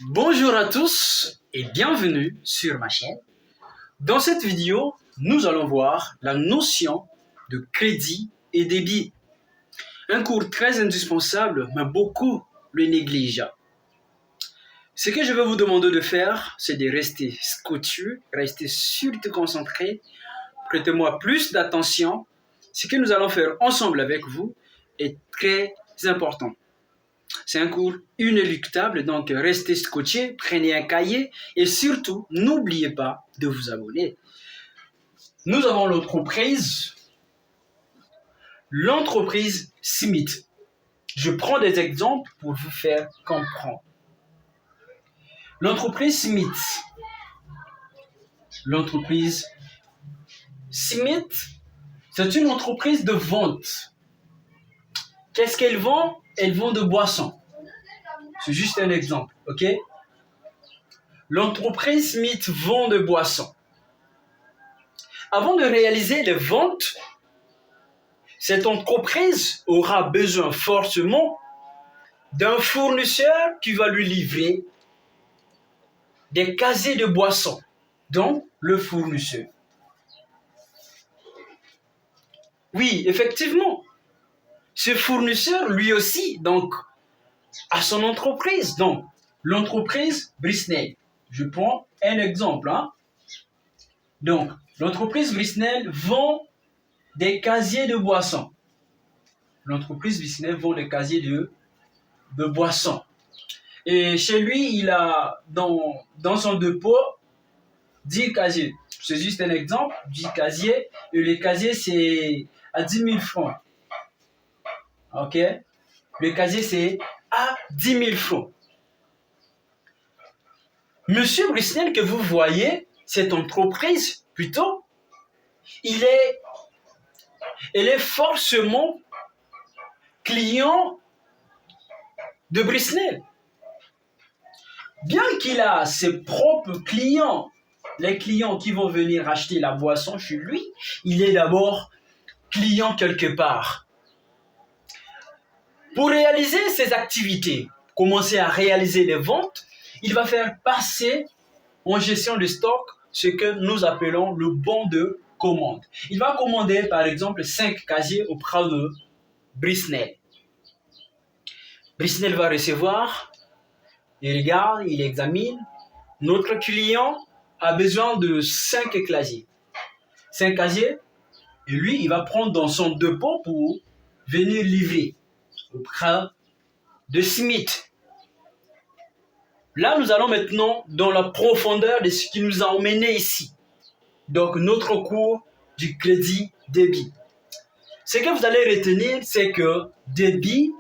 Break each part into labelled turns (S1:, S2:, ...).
S1: Bonjour à tous et bienvenue sur ma chaîne. Dans cette vidéo, nous allons voir la notion de crédit et débit. Un cours très indispensable, mais beaucoup le négligent. Ce que je vais vous demander de faire, c'est de rester scotchu, rester surtout concentré. Prêtez-moi plus d'attention. Ce que nous allons faire ensemble avec vous est très important. C'est un cours inéluctable, donc restez scotché, prenez un cahier et surtout, n'oubliez pas de vous abonner. Nous avons l'entreprise Smith. Je prends des exemples pour vous faire comprendre. L'entreprise Smith, c'est une entreprise de vente. Qu'est-ce qu'elle vend? Elle vend de boissons. C'est juste un exemple, ok? L'entreprise Smith vend de boissons. Avant de réaliser les ventes, cette entreprise aura besoin forcément d'un fournisseur qui va lui livrer des casiers de boissons, donc le fournisseur. Oui, effectivement, ce fournisseur, lui aussi, donc, a son entreprise. Donc, l'entreprise Bristol. Je prends un exemple. Donc, l'entreprise Bristol vend des casiers de boissons. L'entreprise Bristol vend des casiers de boissons. Et chez lui, il a dans son dépôt 10 casiers. C'est juste un exemple, 10 casiers. Et les casiers, c'est à 10 000 francs. Ok? Le casier, c'est à 10 000 francs. Monsieur Bristol que vous voyez, cette entreprise, plutôt, elle est forcément client de Bristol. Bien qu'il a ses propres clients, les clients qui vont venir acheter la boisson chez lui, il est d'abord client quelque part. Pour réaliser ses activités, commencer à réaliser les ventes, il va faire passer en gestion de stock ce que nous appelons le bon de commande. Il va commander par exemple 5 casiers auprès de Bristol. Bristol va recevoir, il regarde, il examine. Notre client a besoin de 5 casiers. 5 casiers, et lui, il va prendre dans son dépôt pour venir livrer auprès de Smith. Là, nous allons maintenant dans la profondeur de ce qui nous a emmené ici. Donc, notre cours du crédit-débit. Ce que vous allez retenir, c'est que débit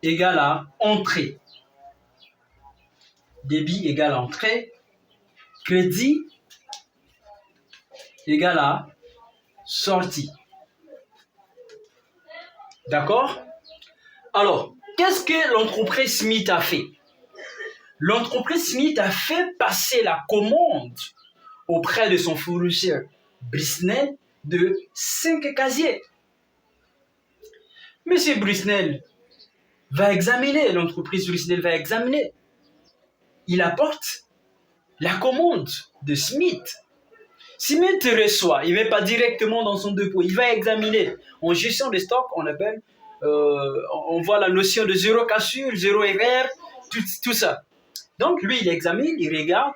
S1: égale à entrée. Débit égale à entrée. Crédit égale à sortie. D'accord? Alors, qu'est-ce que l'entreprise Smith a fait? L'entreprise Smith a fait passer la commande auprès de son fournisseur Bristol de 5 casiers. Monsieur Bristol va examiner, l'entreprise Bristol va examiner. Il apporte la commande de Smith. Smith reçoit, il ne met pas directement dans son dépôt, il va examiner. En gestion de stock, on voit la notion de zéro cassure, zéro erreur, tout ça. Donc lui, il examine, il regarde.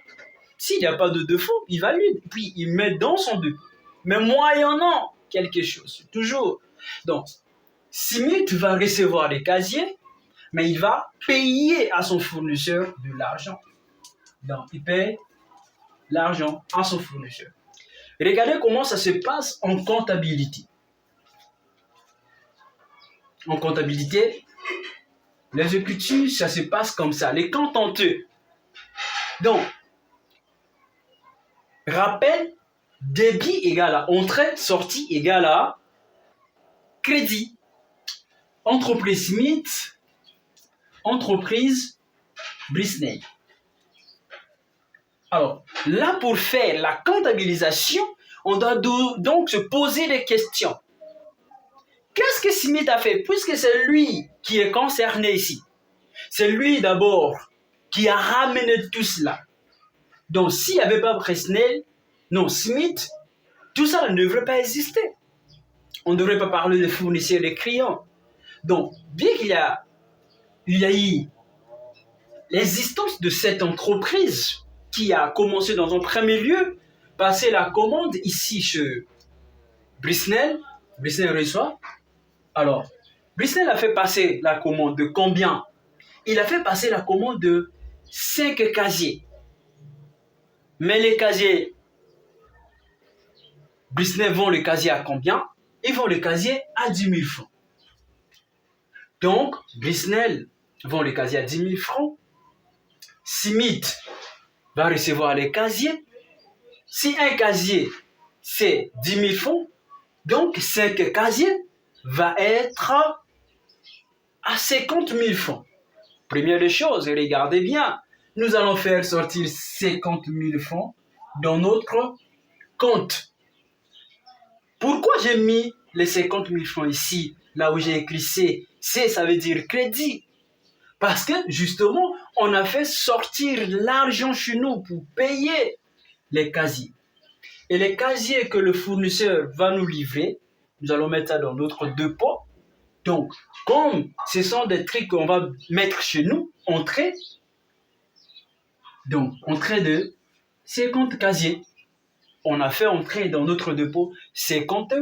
S1: S'il n'y a pas de défaut, il valide. Puis il met dans son dépôt. Mais moyennant quelque chose, toujours. Donc, Smith va recevoir les casiers, mais il va payer à son fournisseur de l'argent. Donc, il paye l'argent à son fournisseur. Regardez comment ça se passe en comptabilité. En comptabilité, les écritures, ça se passe comme ça. Les comptes honteux. Donc, rappel, débit égale à entrée, sortie égale à crédit. Entreprise Smith, entreprise Bristol. Alors, là, pour faire la comptabilisation, on doit donc se poser des questions. Qu'est-ce que Smith a fait? Puisque c'est lui qui est concerné ici. C'est lui d'abord qui a ramené tout cela. Donc, s'il n'y avait pas Bresnel, non, Smith, tout ça ne devrait pas exister. On ne devrait pas parler de fournisseurs et de clients. Donc, bien qu'il y a eu l'existence de cette entreprise qui a commencé dans un premier lieu, passer la commande ici chez Bresnel, Bresnel reçoit. Alors, Bresnel a fait passer la commande de combien? Il a fait passer la commande de 5 casiers. Mais les casiers, Bresnel vend le casier à combien? Ils vend le casier à 10 000 francs. Donc, Bresnel vend le casier à 10 000 francs. Smith va recevoir les casiers. Si un casier, c'est 10 000 francs, donc 5 casiers va être à 50 000 francs. Première des choses, regardez bien, nous allons faire sortir 50 000 francs dans notre compte. Pourquoi j'ai mis les 50 000 francs ici, là où j'ai écrit C? C, ça veut dire crédit. Parce que, justement, on a fait sortir l'argent chez nous pour payer les casiers. Et les casiers que le fournisseur va nous livrer, nous allons mettre ça dans notre dépôt. Donc, comme ce sont des trucs qu'on va mettre chez nous, entrée de 50 casiers. On a fait entrer dans notre dépôt 50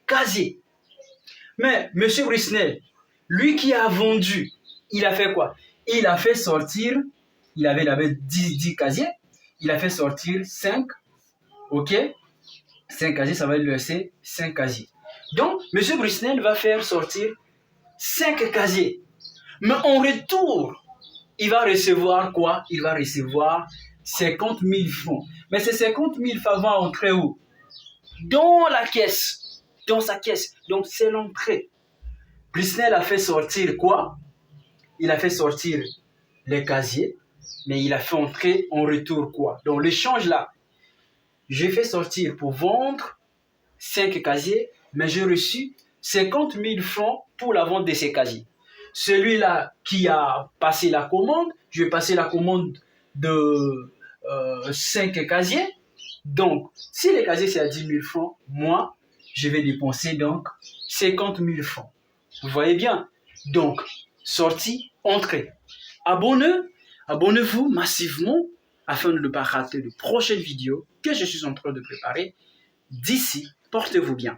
S1: casiers. Mais M. Bresnel, lui qui a vendu, il a fait quoi? Il a fait sortir, il avait 10 casiers, il a fait sortir 5, ok? 5 casiers, ça va lui laisser 5 casiers. Donc, M. Bresnel va faire sortir 5 casiers. Mais en retour, il va recevoir quoi? Il va recevoir 50 000 francs. Mais ces 50 000 francs vont entrer où? Dans la caisse. Dans sa caisse. Donc, c'est l'entrée. Bresnel a fait sortir quoi? Il a fait sortir les casiers, mais il a fait entrer en retour quoi? Donc, l'échange là, j'ai fait sortir pour vendre 5 casiers, mais j'ai reçu 50 000 francs pour la vente de ces casiers. Celui-là qui a passé la commande, je vais passer la commande de 5 casiers. Donc, si les casiers c'est à 10 000 francs, moi, je vais dépenser donc 50 000 francs. Vous voyez bien? Donc, sortie, entrée. Abonnez-vous massivement afin de ne pas rater de prochaines vidéos que je suis en train de préparer. D'ici, portez-vous bien.